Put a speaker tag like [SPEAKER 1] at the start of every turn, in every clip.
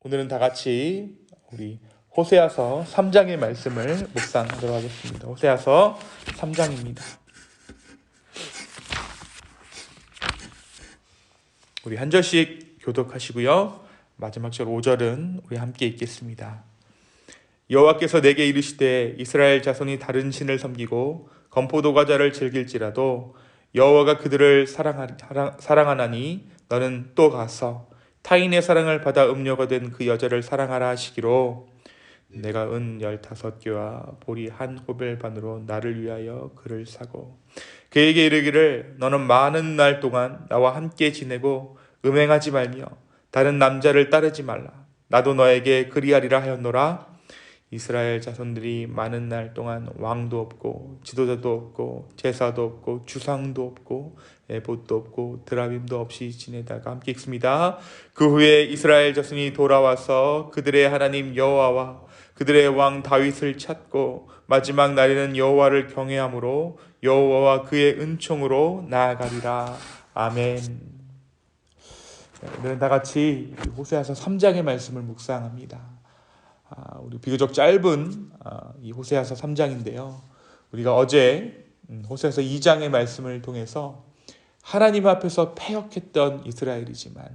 [SPEAKER 1] 오늘은 다 같이 우리 호세아서 3장의 말씀을 묵상하도록 하겠습니다. 호세아서 3장입니다. 우리 한 절씩 교독하시고요. 마지막 절 5절은 우리 함께 읽겠습니다. 여호와께서 내게 이르시되 이스라엘 자손이 다른 신을 섬기고 건포도 과자를 즐길지라도 여호와가 그들을 사랑하나니 너는 또 가서 타인의 사랑을 받아 음료가 된 그 여자를 사랑하라 하시기로 내가 은 15개와 보리 한 호벨 반으로 나를 위하여 그를 사고 그에게 이르기를 너는 많은 날 동안 나와 함께 지내고 음행하지 말며 다른 남자를 따르지 말라. 나도 너에게 그리하리라 하였노라. 이스라엘 자손들이 많은 날 동안 왕도 없고 지도자도 없고 제사도 없고 주상도 없고 에봇도 없고 드라빔도 없이 지내다가 함께 읽습니다. 그 후에 이스라엘 자손이 돌아와서 그들의 하나님 여호와와 그들의 왕 다윗을 찾고 마지막 날에는 여호와를 경외함으로 여호와와 그의 은총으로 나아가리라. 아멘. 오늘은 다 같이 호세아서 3장의 말씀을 묵상합니다. 우리 비교적 짧은 이 호세아서 3장인데요. 우리가 어제 호세아서 2장의 말씀을 통해서 하나님 앞에서 패역했던 이스라엘이지만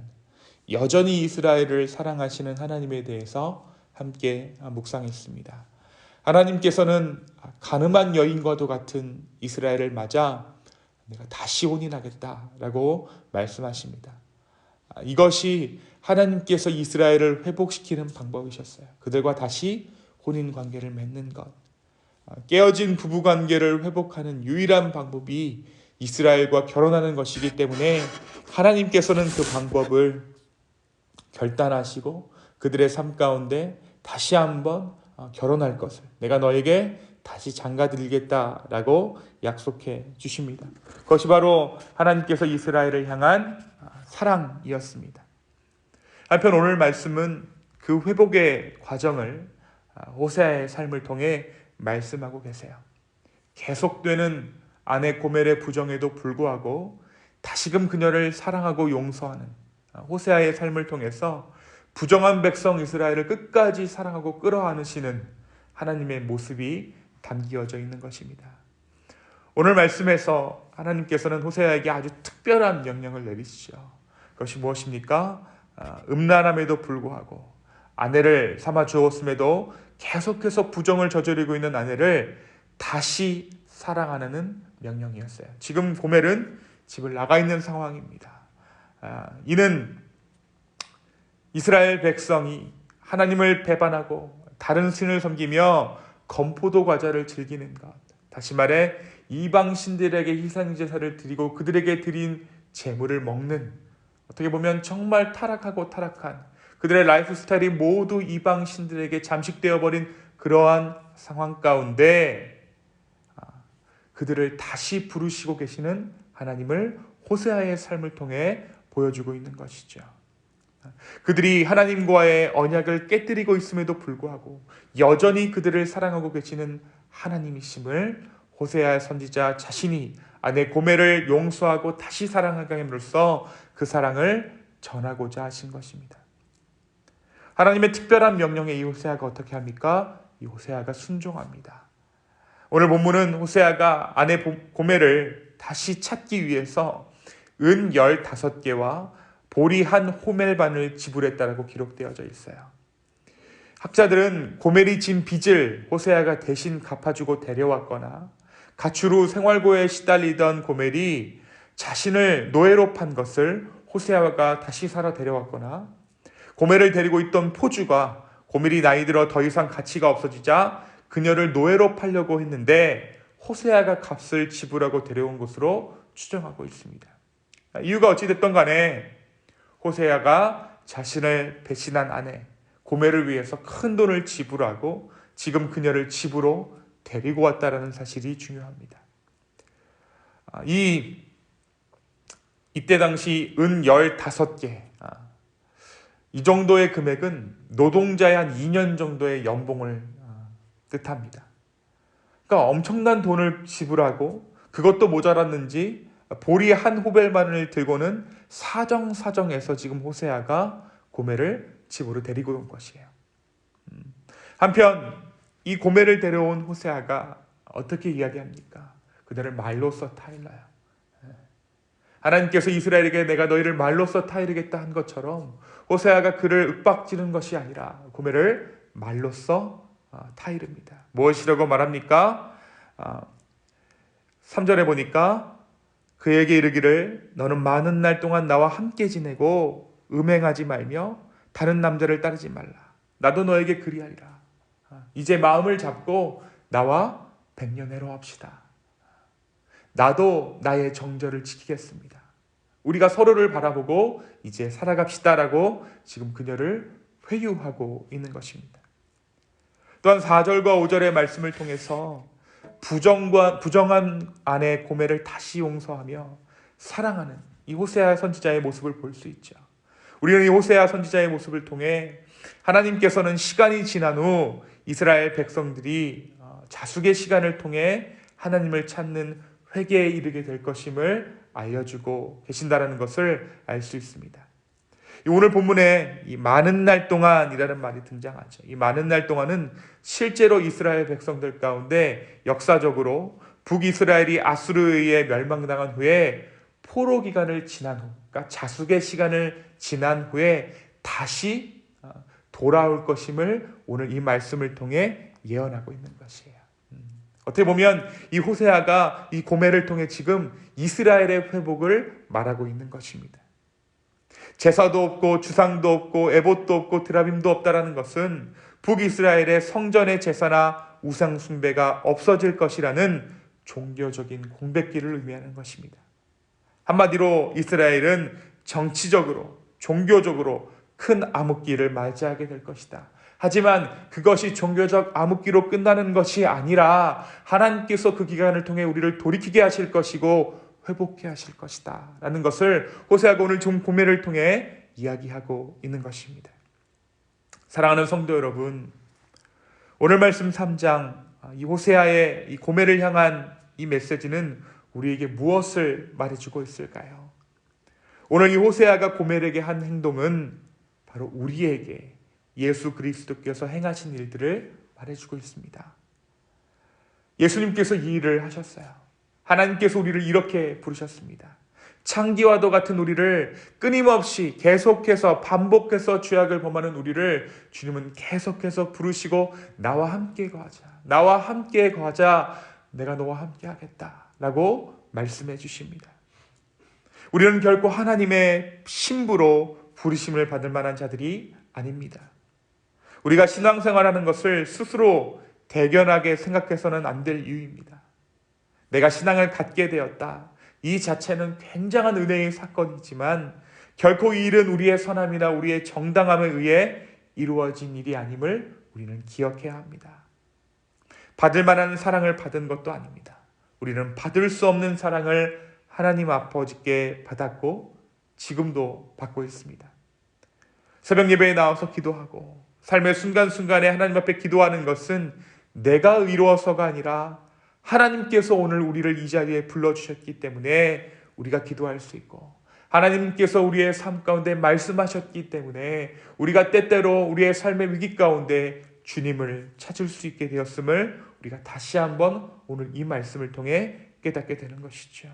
[SPEAKER 1] 여전히 이스라엘을 사랑하시는 하나님에 대해서 함께 묵상했습니다. 하나님께서는 가늠한 여인과도 같은 이스라엘을 맞아 내가 다시 혼인하겠다라고 말씀하십니다. 이것이 하나님께서 이스라엘을 회복시키는 방법이셨어요. 그들과 다시 혼인관계를 맺는 것. 깨어진 부부관계를 회복하는 유일한 방법이 이스라엘과 결혼하는 것이기 때문에 하나님께서는 그 방법을 결단하시고 그들의 삶 가운데 다시 한번 결혼할 것을 내가 너에게 다시 장가들이겠다라고 약속해 주십니다. 그것이 바로 하나님께서 이스라엘을 향한 사랑이었습니다. 한편 오늘 말씀은 그 회복의 과정을 호세아의 삶을 통해 말씀하고 계세요. 계속되는 아내 고멜의 부정에도 불구하고 다시금 그녀를 사랑하고 용서하는 호세아의 삶을 통해서 부정한 백성 이스라엘을 끝까지 사랑하고 끌어안으시는 하나님의 모습이 담겨져 있는 것입니다. 오늘 말씀에서 하나님께서는 호세아에게 아주 특별한 명령을 내리시죠. 그것이 무엇입니까? 음란함에도 불구하고 아내를 삼아 주었음에도 계속해서 부정을 저지르고 있는 아내를 다시 사랑하는 명령이었어요. 지금 고멜은 집을 나가 있는 상황입니다. 이는 이스라엘 백성이 하나님을 배반하고 다른 신을 섬기며 건포도 과자를 즐기는 것, 다시 말해 이방 신들에게 희생 제사를 드리고 그들에게 드린 제물을 먹는, 어떻게 보면 정말 타락한 그들의 라이프 스타일이 모두 이방 신들에게 잠식되어 버린 그러한 상황 가운데 그들을 다시 부르시고 계시는 하나님을 호세아의 삶을 통해 보여주고 있는 것이죠. 그들이 하나님과의 언약을 깨뜨리고 있음에도 불구하고 여전히 그들을 사랑하고 계시는 하나님이심을 호세아 선지자 자신이 아내 고멜을 용서하고 다시 사랑하게 함으로써 그 사랑을 전하고자 하신 것입니다. 하나님의 특별한 명령에 이 호세아가 어떻게 합니까? 이 호세아가 순종합니다. 오늘 본문은 호세아가 아내 고멜을 다시 찾기 위해서 은 15개와 보리 한 호멜반을 지불했다라고 기록되어져 있어요. 학자들은 고멜이 진 빚을 호세아가 대신 갚아주고 데려왔거나 가출 후 생활고에 시달리던 고멜이 자신을 노예로 판 것을 호세아가 다시 살아 데려왔거나 고멜을 데리고 있던 포주가 고멜이 나이 들어 더 이상 가치가 없어지자 그녀를 노예로 팔려고 했는데 호세아가 값을 지불하고 데려온 것으로 추정하고 있습니다. 이유가 어찌됐든 간에 호세아가 자신을 배신한 아내 고멜을 위해서 큰 돈을 지불하고 지금 그녀를 집으로 데리고 왔다라는 사실이 중요합니다. 이때 당시 은 15개, 이 정도의 금액은 노동자의 한 2년 정도의 연봉을 뜻합니다. 그러니까 엄청난 돈을 지불하고 그것도 모자랐는지 보리 한 호벨만을 들고는 사정사정해서 지금 호세아가 고멜을 집으로 데리고 온 것이에요. 한편 이 고멜을 데려온 호세아가 어떻게 이야기합니까? 그들을 말로써 타일러요. 하나님께서 이스라엘에게 내가 너희를 말로써 타이르겠다 한 것처럼 호세아가 그를 윽박지는 것이 아니라 고멜을 말로써 타이릅니다. 무엇이라고 말합니까? 3절에 보니까 그에게 이르기를 너는 많은 날 동안 나와 함께 지내고 음행하지 말며 다른 남자를 따르지 말라. 나도 너에게 그리하리라. 이제 마음을 잡고 나와 백년해로 합시다. 나도 나의 정절을 지키겠습니다. 우리가 서로를 바라보고 이제 살아갑시다라고 지금 그녀를 회유하고 있는 것입니다. 또한 4절과 5절의 말씀을 통해서 부정한 아내 고멜을 다시 용서하며 사랑하는 이 호세아 선지자의 모습을 볼 수 있죠. 우리는 이 호세아 선지자의 모습을 통해 하나님께서는 시간이 지난 후 이스라엘 백성들이 자숙의 시간을 통해 하나님을 찾는 회개에 이르게 될 것임을 알려주고 계신다는 것을 알 수 있습니다. 오늘 본문에 이 많은 날 동안이라는 말이 등장하죠. 이 많은 날 동안은 실제로 이스라엘 백성들 가운데 역사적으로 북이스라엘이 아수르에 의해 멸망당한 후에 포로 기간을 지난 후, 그러니까 자숙의 시간을 지난 후에 다시 돌아올 것임을 오늘 이 말씀을 통해 예언하고 있는 것이에요. 어떻게 보면 이 호세아가 이 고멜을 통해 지금 이스라엘의 회복을 말하고 있는 것입니다. 제사도 없고 주상도 없고 에봇도 없고 드라빔도 없다라는 것은 북이스라엘의 성전의 제사나 우상 숭배가 없어질 것이라는 종교적인 공백기를 의미하는 것입니다. 한마디로 이스라엘은 정치적으로 종교적으로 큰 암흑기를 맞이하게 될 것이다. 하지만 그것이 종교적 암흑기로 끝나는 것이 아니라 하나님께서 그 기간을 통해 우리를 돌이키게 하실 것이고 회복해 하실 것이다 라는 것을 호세아가 오늘 좀 고멜을 통해 이야기하고 있는 것입니다. 사랑하는 성도 여러분, 오늘 말씀 3장 이 호세아의 이 고멜을 향한 이 메시지는 우리에게 무엇을 말해주고 있을까요? 오늘 이 호세아가 고멜에게 한 행동은 바로 우리에게 예수 그리스도께서 행하신 일들을 말해주고 있습니다. 예수님께서 이 일을 하셨어요. 하나님께서 우리를 이렇게 부르셨습니다. 창기와도 같은 우리를 끊임없이 계속해서 반복해서 죄악을 범하는 우리를 주님은 계속해서 부르시고 나와 함께 거하자. 나와 함께 거하자. 내가 너와 함께 하겠다. 라고 말씀해 주십니다. 우리는 결코 하나님의 신부로 부르심을 받을 만한 자들이 아닙니다. 우리가 신앙생활하는 것을 스스로 대견하게 생각해서는 안 될 이유입니다. 내가 신앙을 갖게 되었다. 이 자체는 굉장한 은혜의 사건이지만 결코 이 일은 우리의 선함이나 우리의 정당함에 의해 이루어진 일이 아님을 우리는 기억해야 합니다. 받을 만한 사랑을 받은 것도 아닙니다. 우리는 받을 수 없는 사랑을 하나님 아버지께 받았고 지금도 받고 있습니다. 새벽 예배에 나와서 기도하고 삶의 순간순간에 하나님 앞에 기도하는 것은 내가 의로워서가 아니라 하나님께서 오늘 우리를 이 자리에 불러주셨기 때문에 우리가 기도할 수 있고 하나님께서 우리의 삶 가운데 말씀하셨기 때문에 우리가 때때로 우리의 삶의 위기 가운데 주님을 찾을 수 있게 되었음을 우리가 다시 한번 오늘 이 말씀을 통해 깨닫게 되는 것이죠.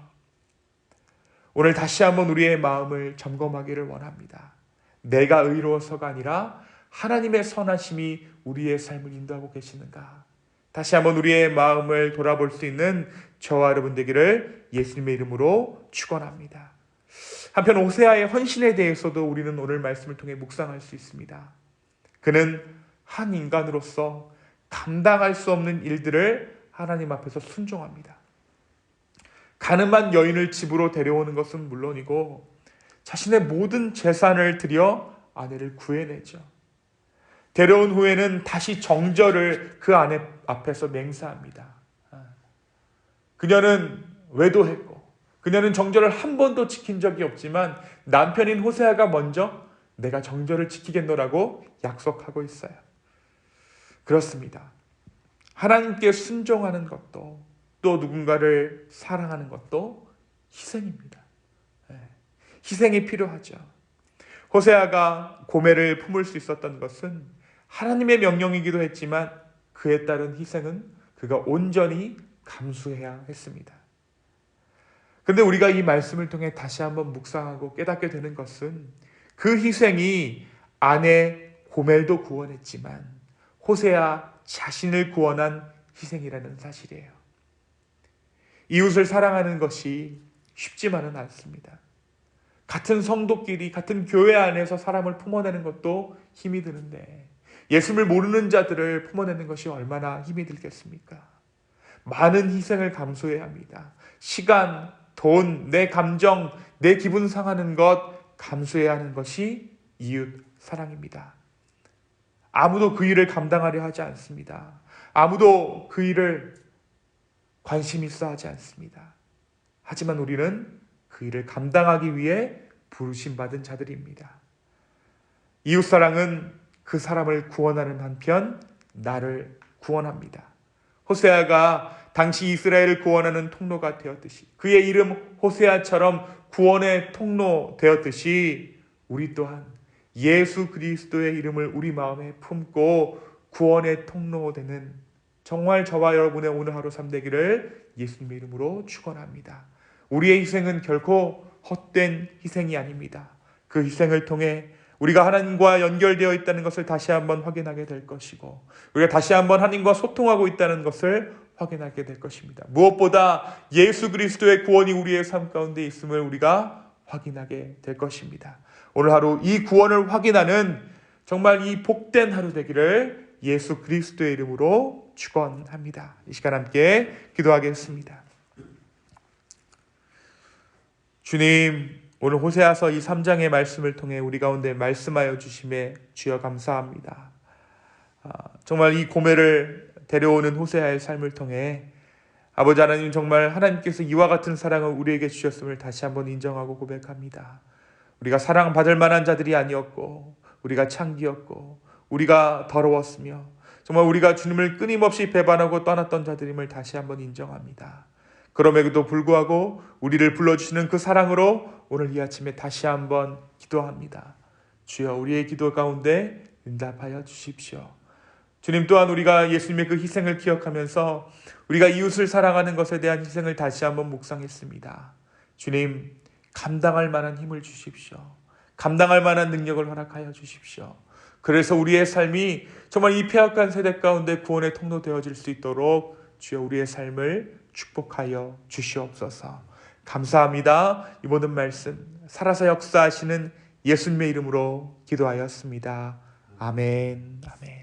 [SPEAKER 1] 오늘 다시 한번 우리의 마음을 점검하기를 원합니다. 내가 의로워서가 아니라 하나님의 선하심이 우리의 삶을 인도하고 계시는가? 다시 한번 우리의 마음을 돌아볼 수 있는 저와 여러분 되기를 예수님의 이름으로 축원합니다. 한편 호세아의 헌신에 대해서도 우리는 오늘 말씀을 통해 묵상할 수 있습니다. 그는 한 인간으로서 감당할 수 없는 일들을 하나님 앞에서 순종합니다. 가늠한 여인을 집으로 데려오는 것은 물론이고 자신의 모든 재산을 들여 아내를 구해내죠. 데려온 후에는 다시 정절을 그 아내 앞에서 맹세합니다. 그녀는 외도했고 그녀는 정절을 한 번도 지킨 적이 없지만 남편인 호세아가 먼저 내가 정절을 지키겠노라고 약속하고 있어요. 그렇습니다. 하나님께 순종하는 것도 또 누군가를 사랑하는 것도 희생입니다. 희생이 필요하죠. 호세아가 고멜을 품을 수 있었던 것은 하나님의 명령이기도 했지만 그에 따른 희생은 그가 온전히 감수해야 했습니다. 근데 우리가 이 말씀을 통해 다시 한번 묵상하고 깨닫게 되는 것은 그 희생이 아내 고멜도 구원했지만 호세아 자신을 구원한 희생이라는 사실이에요. 이웃을 사랑하는 것이 쉽지만은 않습니다. 같은 성도끼리 같은 교회 안에서 사람을 품어내는 것도 힘이 드는데 예수를 모르는 자들을 품어내는 것이 얼마나 힘이 들겠습니까? 많은 희생을 감수해야 합니다. 시간, 돈, 내 감정, 내 기분 상하는 것 감수해야 하는 것이 이웃 사랑입니다. 아무도 그 일을 감당하려 하지 않습니다. 아무도 그 일을 관심 있어 하지 않습니다. 하지만 우리는 그 일을 감당하기 위해 부르심받은 자들입니다. 이웃사랑은 그 사람을 구원하는 한편 나를 구원합니다. 호세아가 당시 이스라엘을 구원하는 통로가 되었듯이 그의 이름 호세아처럼 구원의 통로 되었듯이 우리 또한 예수 그리스도의 이름을 우리 마음에 품고 구원의 통로 되는 정말 저와 여러분의 오늘 하루 삶 되기를 예수님의 이름으로 축원합니다. 우리의 희생은 결코 헛된 희생이 아닙니다. 그 희생을 통해 우리가 하나님과 연결되어 있다는 것을 다시 한번 확인하게 될 것이고 우리가 다시 한번 하나님과 소통하고 있다는 것을 확인하게 될 것입니다. 무엇보다 예수 그리스도의 구원이 우리의 삶 가운데 있음을 우리가 확인하게 될 것입니다. 오늘 하루 이 구원을 확인하는 정말 이 복된 하루 되기를 예수 그리스도의 이름으로 축원합니다. 이 시간 함께 기도하겠습니다. 주님, 오늘 호세아서 이 3장의 말씀을 통해 우리 가운데 말씀하여 주심에 주여 감사합니다. 정말 이 고멜을 데려오는 호세아의 삶을 통해 아버지 하나님 정말 하나님께서 이와 같은 사랑을 우리에게 주셨음을 다시 한번 인정하고 고백합니다. 우리가 사랑받을 만한 자들이 아니었고 우리가 창기였고 우리가 더러웠으며 정말 우리가 주님을 끊임없이 배반하고 떠났던 자들임을 다시 한번 인정합니다. 그럼에도 불구하고 우리를 불러주시는 그 사랑으로 오늘 이 아침에 다시 한번 기도합니다. 주여 우리의 기도 가운데 응답하여 주십시오. 주님 또한 우리가 예수님의 그 희생을 기억하면서 우리가 이웃을 사랑하는 것에 대한 희생을 다시 한번 묵상했습니다. 주님 감당할 만한 힘을 주십시오. 감당할 만한 능력을 허락하여 주십시오. 그래서 우리의 삶이 정말 이 폐악한 세대 가운데 구원의 통로 되어질 수 있도록 주여 우리의 삶을 축복하여 주시옵소서. 감사합니다. 이 모든 말씀 살아서 역사하시는 예수님의 이름으로 기도하였습니다. 아멘. 아멘.